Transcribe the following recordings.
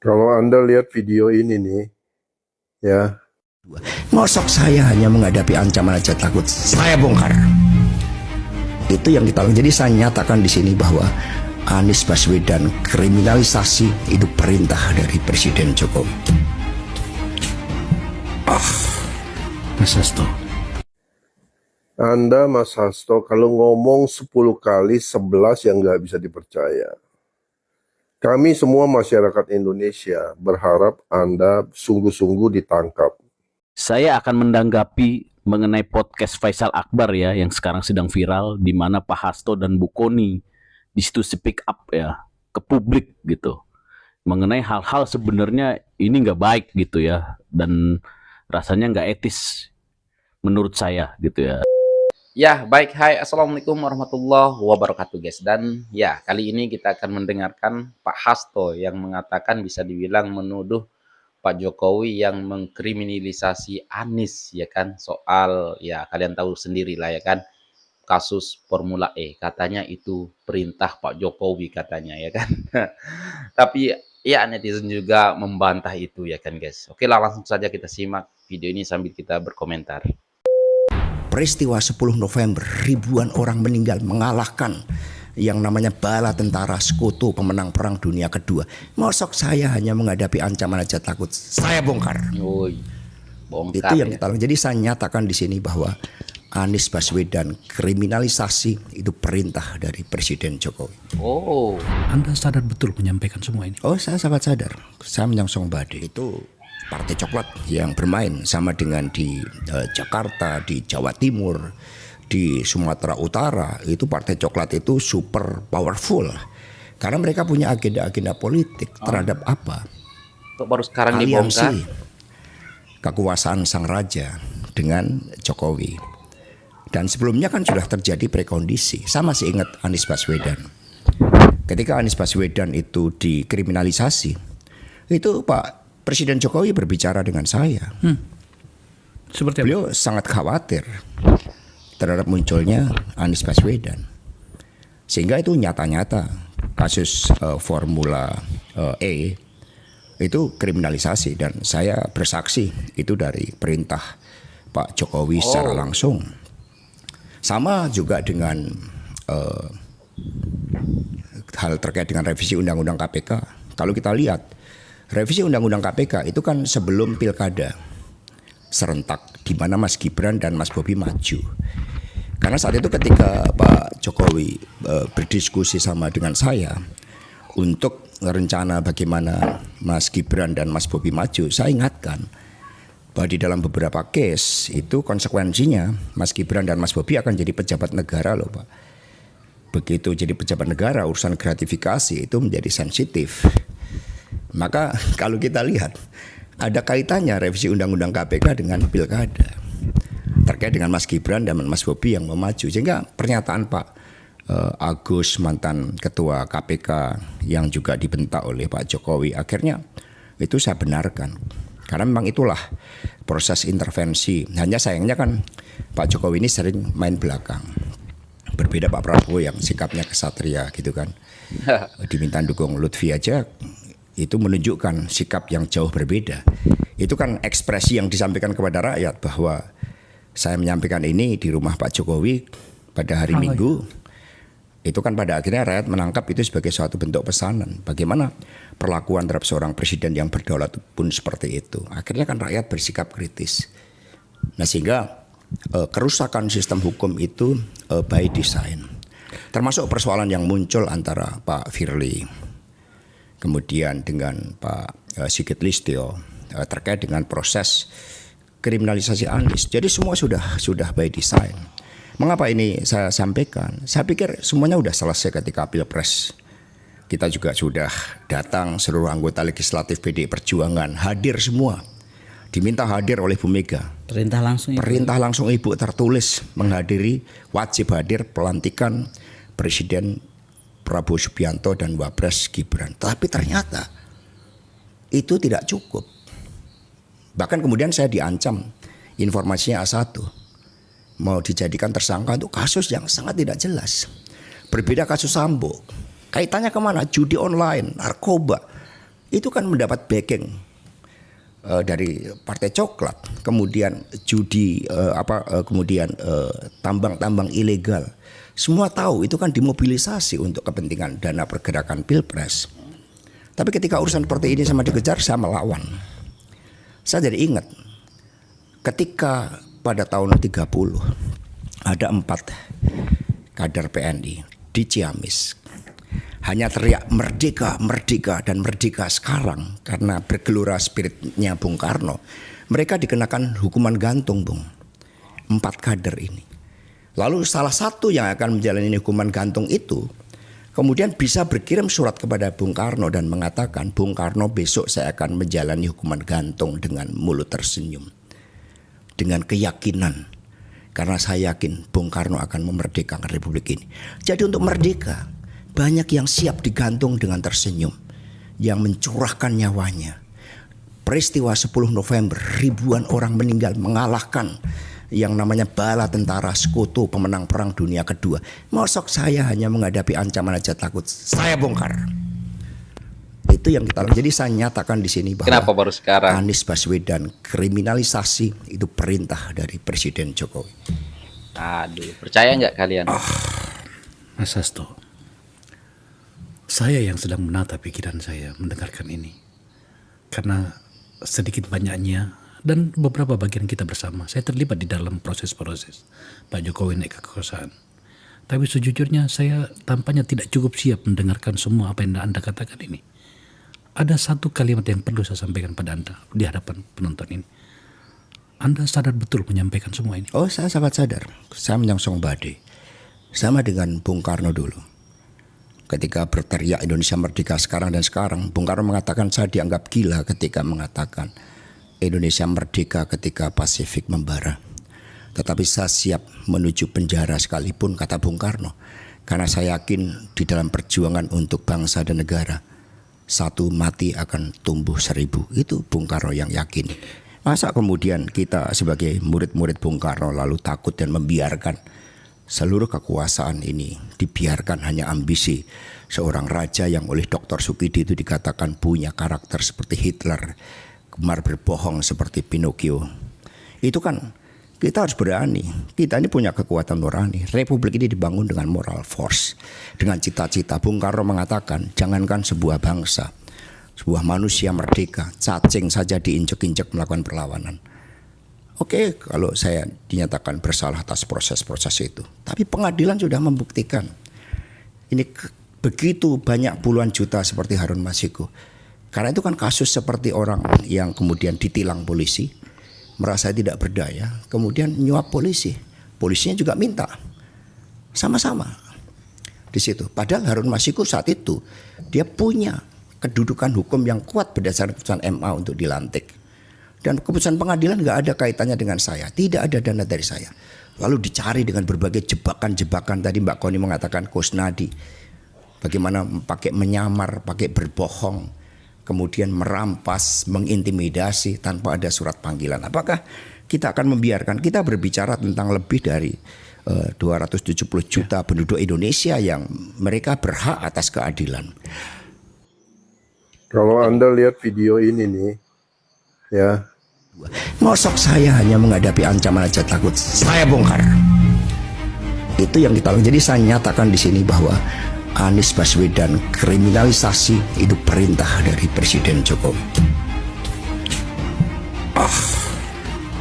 Kalau Anda lihat video ini nih, ya, Ngosok saya hanya menghadapi ancaman aja takut saya bongkar. Itu yang kita lakukan. Jadi saya nyatakan di sini bahwa Anies Baswedan kriminalisasi itu perintah dari Presiden Jokowi. Mas Hasto. Anda Mas Hasto kalau ngomong 10 kali 11 yang nggak bisa dipercaya. Kami semua masyarakat Indonesia berharap Anda sungguh-sungguh ditangkap. Saya akan menanggapi mengenai podcast Faisal Akbar ya yang sekarang sedang viral, di mana Pak Hasto dan Bu Kony di situ speak up ya ke publik gitu mengenai hal-hal sebenarnya ini nggak baik gitu ya, dan rasanya nggak etis menurut saya gitu ya. Ya, baik. Hai, Assalamualaikum warahmatullahi wabarakatuh, guys. Dan ya, kali ini kita akan mendengarkan Pak Hasto yang mengatakan bisa dibilang menuduh Pak Jokowi yang mengkriminalisasi Anies, ya kan? Soal, ya kalian tahu sendiri lah ya kan, kasus Formula E. Katanya itu perintah Pak Jokowi katanya, ya kan? Tapi ya netizen juga membantah itu, ya kan, guys? Oke lah, langsung saja kita simak video ini sambil kita berkomentar. Peristiwa 10 November, ribuan orang meninggal mengalahkan yang namanya bala tentara sekutu pemenang perang dunia kedua. Ngosok saya hanya menghadapi ancaman aja takut saya bongkar. Woi, bongkar Itu yang ya. kita lakukan. Jadi saya nyatakan di sini bahwa Anies Baswedan kriminalisasi itu perintah dari Presiden Jokowi. Oh, Anda sadar betul menyampaikan semua ini? Oh, saya sangat sadar. Saya menyongsong badai. Itu Partai Coklat yang bermain sama dengan di Jakarta, di Jawa Timur, di Sumatera Utara. Itu Partai Coklat itu super powerful karena mereka punya agenda-agenda politik terhadap apa? kok baru sekarang dibongkar? Aliansi kekuasaan sang raja dengan Jokowi. Dan sebelumnya kan sudah terjadi prekondisi. Saya masih ingat Anies Baswedan. Ketika Anies Baswedan itu dikriminalisasi, itu Pak Presiden Jokowi berbicara dengan saya. Seperti apa? Beliau sangat khawatir terhadap munculnya Anies Baswedan. Sehingga itu nyata-nyata kasus Formula E itu kriminalisasi, dan saya bersaksi itu dari perintah Pak Jokowi secara langsung. Sama juga dengan hal terkait dengan revisi Undang-Undang KPK. Kalau kita lihat revisi Undang-Undang KPK itu kan sebelum pilkada serentak di mana Mas Gibran dan Mas Bobi maju. Karena saat itu ketika Pak Jokowi berdiskusi sama dengan saya untuk rencana bagaimana Mas Gibran dan Mas Bobi maju, saya ingatkan bahwa di dalam beberapa case itu konsekuensinya Mas Gibran dan Mas Bobi akan jadi pejabat negara loh Pak. Begitu jadi pejabat negara, urusan gratifikasi itu menjadi sensitif. Maka kalau kita lihat ada kaitannya revisi Undang-Undang KPK dengan pilkada terkait dengan Mas Gibran dan Mas Bobi yang memaju. Sehingga pernyataan Pak Agus, mantan ketua KPK yang juga dibentak oleh Pak Jokowi, akhirnya itu saya benarkan. Karena memang itulah proses intervensi. Hanya sayangnya kan Pak Jokowi ini sering main belakang. Berbeda Pak Prabowo yang sikapnya kesatria gitu kan. Diminta dukung Lutfi aja itu menunjukkan sikap yang jauh berbeda. Itu kan ekspresi yang disampaikan kepada rakyat bahwa saya menyampaikan ini di rumah Pak Jokowi pada hari Minggu. Itu kan pada akhirnya rakyat menangkap itu sebagai suatu bentuk pesanan. Bagaimana perlakuan terhadap seorang presiden yang berdaulat pun seperti itu. Akhirnya kan rakyat bersikap kritis. Nah sehingga kerusakan sistem hukum itu by design. Termasuk persoalan yang muncul antara Pak Firly kemudian dengan Pak Sigit Listio terkait dengan proses kriminalisasi Anies. Jadi semua sudah by design. Mengapa ini saya sampaikan? Saya pikir semuanya sudah selesai ketika Pilpres. Kita juga sudah datang seluruh anggota legislatif PDI Perjuangan, hadir semua. Diminta hadir oleh Bu Mega. Perintah langsung. Perintah langsung Ibu tertulis menghadiri, wajib hadir pelantikan Presiden Prabowo Subianto dan Wapres Gibran. Tapi ternyata itu tidak cukup. Bahkan kemudian saya diancam informasinya A1. Mau dijadikan tersangka untuk kasus yang sangat tidak jelas. Berbeda kasus Sambo. Kaitannya kemana? Judi online, narkoba. itu kan mendapat backing dari Partai Coklat, kemudian judi, kemudian tambang-tambang ilegal. Semua tahu itu kan dimobilisasi untuk kepentingan dana pergerakan Pilpres. Tapi ketika urusan seperti ini sama dikejar, saya melawan. Saya jadi ingat ketika pada tahun 30 ada 4 kader PNI di Ciamis. Hanya teriak merdeka, merdeka, dan merdeka sekarang karena bergelora spiritnya Bung Karno. Mereka dikenakan hukuman gantung, Bung. 4 kader ini. Lalu salah satu yang akan menjalani hukuman gantung itu kemudian bisa berkirim surat kepada Bung Karno dan mengatakan, Bung Karno, besok saya akan menjalani hukuman gantung dengan mulut tersenyum. Dengan keyakinan. Karena saya yakin Bung Karno akan memerdekakan Republik ini. Jadi untuk merdeka, banyak yang siap digantung dengan tersenyum. Yang mencurahkan nyawanya. Peristiwa 10 November, ribuan orang meninggal mengalahkan yang namanya bala tentara sekutu pemenang Perang Dunia Kedua. Mosok saya hanya menghadapi ancaman aja takut. Saya bongkar. Itu yang kita lakukan. Jadi saya nyatakan di sini bahwa Kenapa baru sekarang? Anies Baswedan kriminalisasi itu perintah dari Presiden Jokowi. Aduh, percaya nggak kalian? Mas Hasto, saya yang sedang menata pikiran saya mendengarkan ini. Karena sedikit banyaknya dan beberapa bagian kita bersama, saya terlibat di dalam proses-proses Pak Jokowi naik kekuasaan. Tapi sejujurnya saya tampaknya tidak cukup siap mendengarkan semua apa yang Anda katakan ini. Ada satu kalimat yang perlu saya sampaikan pada Anda di hadapan penonton ini. Anda sadar betul menyampaikan semua ini? Oh, saya sangat sadar. Saya menyongsong badai. Sama dengan Bung Karno dulu. Ketika berteriak Indonesia merdeka sekarang dan sekarang, Bung Karno mengatakan saya dianggap gila ketika mengatakan Indonesia merdeka ketika Pasifik membara. Tetapi saya siap menuju penjara sekalipun, kata Bung Karno. Karena saya yakin di dalam perjuangan untuk bangsa dan negara, 1 mati akan tumbuh 1000. Itu Bung Karno yang yakin. Masa kemudian kita sebagai murid-murid Bung Karno lalu takut dan membiarkan seluruh kekuasaan ini dibiarkan hanya ambisi seorang raja yang oleh Dr. Sukidi itu dikatakan punya karakter seperti Hitler, gemar berbohong seperti Pinocchio. Itu kan kita harus berani. Kita ini punya kekuatan nurani. Republik ini dibangun dengan moral force, dengan cita-cita. Bung Karno mengatakan jangankan sebuah bangsa, sebuah manusia merdeka, cacing saja diinjek-injek melakukan perlawanan. Oke, kalau saya dinyatakan bersalah atas proses-proses itu, tapi pengadilan sudah membuktikan ini begitu banyak puluhan juta seperti Harun Masiku. Karena itu kan kasus seperti orang yang kemudian ditilang polisi, merasa tidak berdaya, kemudian nyuap polisi. Polisinya juga minta, sama-sama di situ. Padahal Harun Masiku saat itu dia punya kedudukan hukum yang kuat berdasarkan keputusan MA untuk dilantik. Dan keputusan pengadilan nggak ada kaitannya dengan saya, tidak ada dana dari saya. Lalu dicari dengan berbagai jebakan-jebakan. Tadi Mbak Koni mengatakan Kusnadi, bagaimana pakai menyamar, pakai berbohong, kemudian merampas, mengintimidasi tanpa ada surat panggilan. Apakah kita akan membiarkan? Kita berbicara tentang lebih dari 270 juta penduduk Indonesia yang mereka berhak atas keadilan. Kalau Anda lihat video ini nih, ya, Mosok saya hanya menghadapi ancaman aja takut. Saya bongkar. Itu yang kita lakukan. Jadi saya nyatakan di sini bahwa Anies Baswedan kriminalisasi itu perintah dari Presiden Jokowi.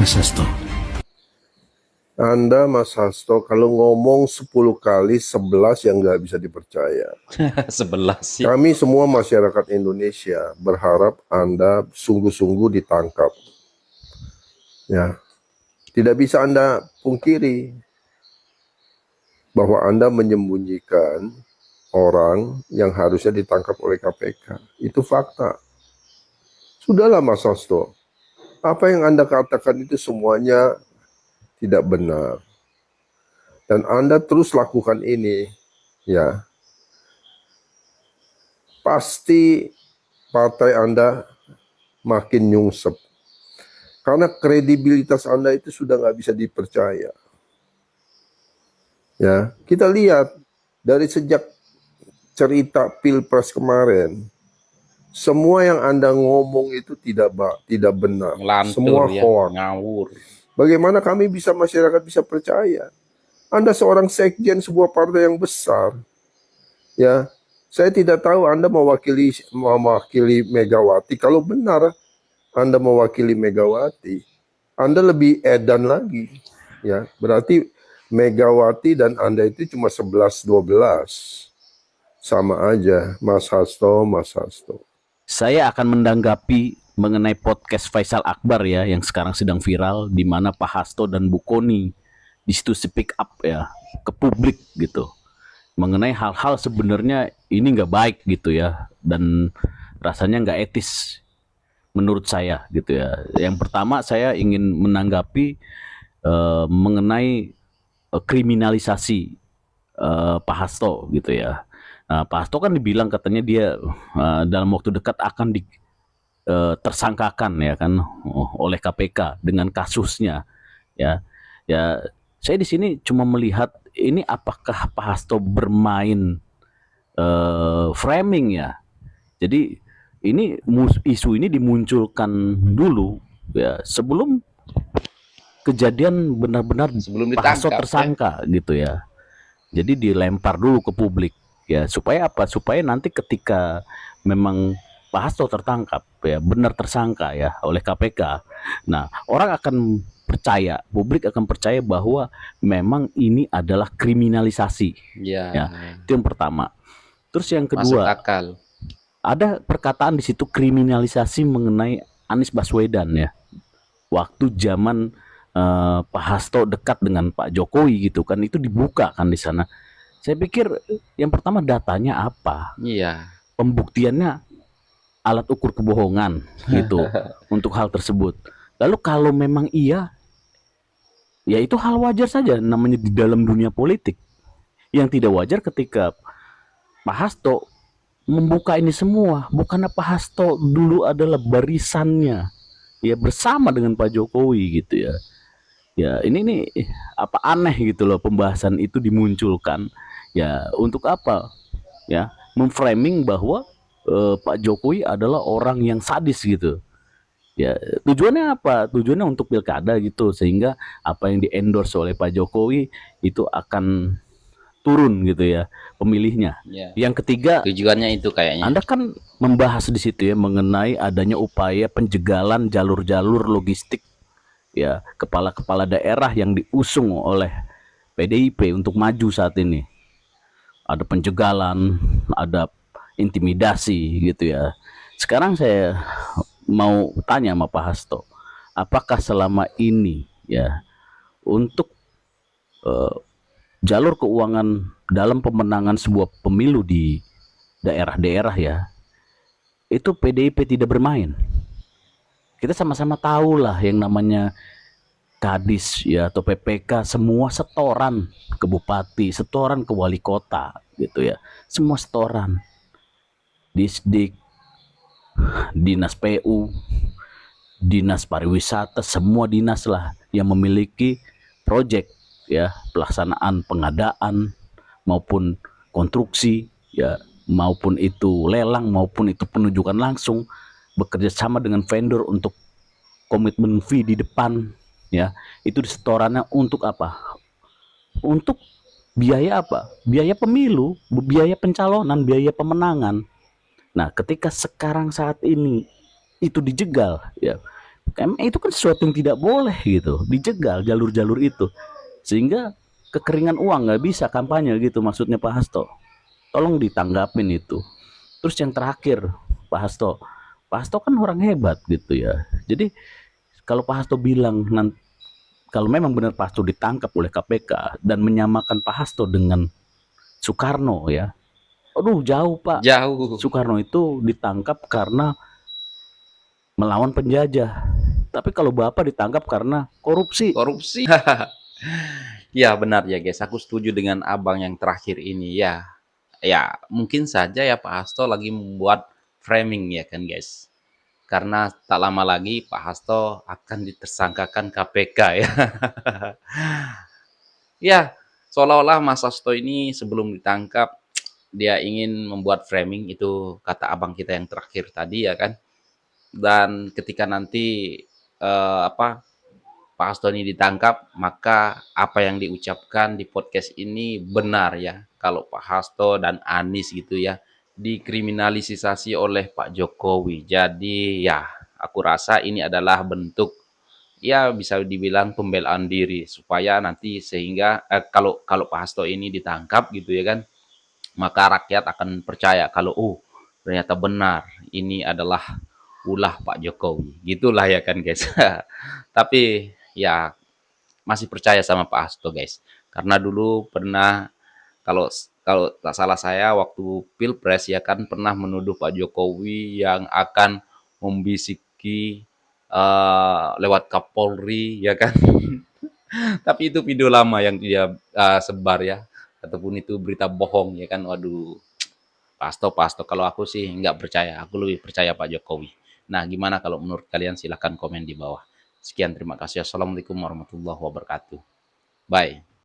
Mas Hasto, Anda Mas Hasto kalau ngomong 10 kali 11 yang nggak bisa dipercaya. 11 ya. Kami semua masyarakat Indonesia berharap Anda sungguh-sungguh ditangkap. Ya, tidak bisa Anda pungkiri bahwa Anda menyembunyikan orang yang harusnya ditangkap oleh KPK. Itu fakta. Sudahlah Mas Hasto, apa yang Anda katakan itu semuanya tidak benar. Dan Anda terus lakukan ini, ya. Pasti partai Anda makin nyungsep. Karena kredibilitas Anda itu sudah nggak bisa dipercaya. Ya, kita lihat dari sejak cerita Pilpres kemarin, Semua yang Anda ngomong itu tidak benar. Semua Ngelantur ya, hoax. ngawur. Bagaimana masyarakat bisa percaya? Anda seorang sekjen sebuah partai yang besar, ya. Saya tidak tahu Anda mewakili Megawati. Kalau benar Anda mewakili Megawati, Anda lebih edan lagi, ya. Berarti Megawati dan Anda itu cuma 11-12. Sama aja, Mas Hasto, Mas Hasto. Saya akan menanggapi mengenai podcast Faisal Akbar ya yang sekarang sedang viral di mana Pak Hasto dan Bu Koni di situ speak up ya ke publik gitu mengenai hal-hal sebenarnya ini nggak baik gitu ya dan rasanya nggak etis menurut saya gitu ya. Yang pertama saya ingin menanggapi mengenai kriminalisasi Pak Hasto gitu ya. Nah, Pak Hasto kan dibilang katanya dia dalam waktu dekat akan tersangkakan ya kan oleh KPK dengan kasusnya ya. Ya, saya di sini cuma melihat ini apakah Pak Hasto bermain framing ya. Jadi ini isu ini dimunculkan dulu ya sebelum kejadian benar-benar Sebelum Pak Hasto ditangkap ya. tersangka gitu ya. Jadi dilempar dulu ke publik ya supaya apa? Supaya nanti ketika memang Pak Hasto tertangkap ya benar tersangka ya oleh KPK. Nah, orang akan percaya, publik akan percaya bahwa memang ini adalah kriminalisasi. Ya, Ya, itu yang pertama. Terus yang masuk kedua, akal. ada perkataan di situ kriminalisasi mengenai Anies Baswedan ya. Waktu zaman Pak Hasto dekat dengan Pak Jokowi gitu kan itu dibuka kan di sana. Saya pikir yang pertama datanya apa? Iya, Pembuktiannya alat ukur kebohongan gitu untuk hal tersebut. Lalu kalau memang iya, ya itu hal wajar saja namanya di dalam dunia politik. Yang tidak wajar ketika Pak Hasto membuka ini semua. Bukannya Pak Hasto dulu adalah barisannya ya bersama dengan Pak Jokowi gitu ya. Ya ini nih apa aneh gitu loh pembahasan itu dimunculkan. Ya untuk apa? Ya memframing bahwa Pak Jokowi adalah orang yang sadis gitu. Ya tujuannya apa? Tujuannya untuk pilkada gitu sehingga apa yang di-endorse oleh Pak Jokowi itu akan turun gitu ya pemilihnya. ya. Yang ketiga, Tujuannya itu kayaknya. Anda kan membahas di situ ya mengenai adanya upaya penjegalan jalur-jalur logistik ya kepala-kepala daerah yang diusung oleh PDIP untuk maju saat ini. Ada penjegalan, ada intimidasi gitu ya. Sekarang saya mau tanya sama Pak Hasto, apakah selama ini ya untuk eh, jalur keuangan dalam pemenangan sebuah pemilu di daerah-daerah ya, itu PDIP tidak bermain. Kita sama-sama tahu lah yang namanya Kadis ya atau PPK semua setoran ke bupati, setoran ke wali kota gitu ya. Semua setoran. Disdik, dinas PU, dinas pariwisata, semua dinas lah yang memiliki proyek ya, pelaksanaan pengadaan maupun konstruksi ya, maupun itu lelang maupun itu penunjukan langsung bekerja sama dengan vendor untuk komitmen fee di depan ya. Itu setorannya untuk apa? Untuk biaya apa? Biaya pemilu, biaya pencalonan, biaya pemenangan. Nah, ketika sekarang saat ini itu dijegal ya. Itu kan sesuatu yang tidak boleh gitu, dijegal jalur-jalur itu. Sehingga kekeringan uang nggak bisa kampanye gitu maksudnya Pak Hasto. Tolong ditanggapin itu. Terus yang terakhir Pak Hasto. Pak Hasto kan orang hebat gitu ya. Jadi kalau Pak Hasto bilang kalau memang benar Pak Hasto ditangkap oleh KPK dan menyamakan Pak Hasto dengan Soekarno ya. Aduh jauh Pak. Jauh. Soekarno itu ditangkap karena melawan penjajah. Tapi kalau Bapak ditangkap karena korupsi. Korupsi. Ya benar ya guys, aku setuju dengan abang yang terakhir ini ya. Ya mungkin saja ya Pak Hasto lagi membuat framing ya kan guys. Karena tak lama lagi Pak Hasto akan ditersangkakan KPK ya. Ya, seolah-olah Mas Hasto ini sebelum ditangkap dia ingin membuat framing, itu kata abang kita yang terakhir tadi ya kan. Dan ketika nanti Pak Hasto ini ditangkap, maka apa yang diucapkan di podcast ini benar ya. Kalau Pak Hasto dan Anies gitu ya dikriminalisasi oleh Pak Jokowi. Jadi ya, aku rasa ini adalah bentuk, ya bisa dibilang pembelaan diri supaya nanti sehingga kalau kalau Pak Hasto ini ditangkap gitu ya kan, maka rakyat akan percaya kalau ternyata benar ini adalah ulah Pak Jokowi. Gitulah ya kan guys. Tapi ya masih percaya sama Pak Hasto guys. Karena dulu pernah, kalau kalau tak salah saya waktu Pilpres ya kan, pernah menuduh Pak Jokowi yang akan membisiki lewat Kapolri ya kan. Tapi itu video lama yang dia sebar ya, ataupun itu berita bohong ya kan. Waduh, Pak Hasto, kalau aku sih nggak percaya, aku lebih percaya Pak Jokowi. Nah, gimana kalau menurut kalian? Silahkan komen di bawah. Sekian, terima kasih. Assalamualaikum warahmatullahi wabarakatuh. Bye.